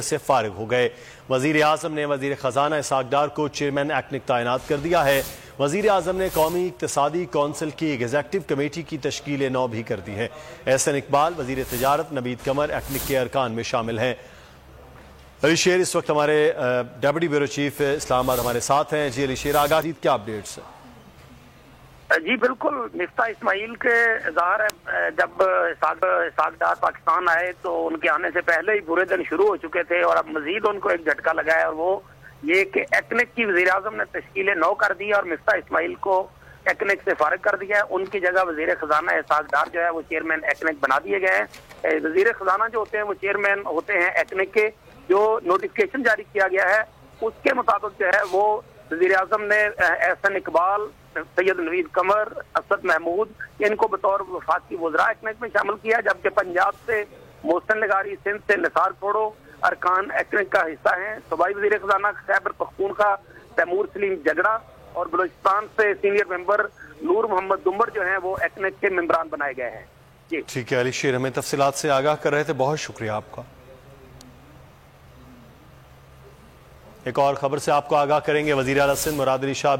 से फारिग हो गए। वजीर आजम ने वजीर खजाना इसहाक डार को चेयरमैन एक्निक तैनात कर दिया है। वजीर आजम ने कौमी इक्तिसादी कौंसिल की एग्जेक्टिव कमेटी की तश्कील नौ भी कर दी है। एहसन इकबाल वजीर तजारत नबीद कमर एक्निक के अरकान में शामिल हैं। अली शेर इस वक्त हमारे डेप्यूटी ब्यूरो चीफ इस्लामाबाद हमारे साथ हैं। जी अली शेर, आगाह क्या अपडेट्स है? जी बिल्कुल, मिफ्ता इस्माइल के ज़ाहिर है जब इसहाक डार पाकिस्तान आए तो उनके आने से पहले ही बुरे दिन शुरू हो चुके थे और अब मजीद उनको एक झटका लगा है और वो ये कि एक्निक की वज़ीर आज़म ने तश्कील नौ कर दी और मिफ्ता इस्माइल को एक्निक से फारिग कर दिया है। उनकी जगह वज़ीर खजाना इसहाक डार जो है वो चेयरमैन एक्निक बना दिए गए हैं। वज़ीर खजाना जो होते हैं वो चेयरमैन होते हैं एक्निक के। जो नोटिफिकेशन जारी किया गया है उसके मुताबिक जो है वो वज़ीर आज़म ने एहसन इकबाल, सैयद नवीद कमर, असद महमूद इनको बतौर वफाकी वज़रा एक्निक में शामिल किया, जबकि पंजाब से मोहसिन लगारी, सिंध से निसार छोड़ो अरकान एक्निक का हिस्सा हैं। सूबाई वज़ीर खजाना खैबर पख्तूनख्वा तैमूर सलीम जगड़ा और बलूचिस्तान से सीनियर मेंबर नूर मोहम्मद दुम्बर जो हैं वो एक्निक के मेंबरान बनाए गए हैं। जी ठीक है अली शेर, हमें तफसीलात से आगाह कर रहे थे, बहुत शुक्रिया आपका। एक और खबर से आपको आगाह करेंगे। वज़ीर आला सिंध मुराद अली शाह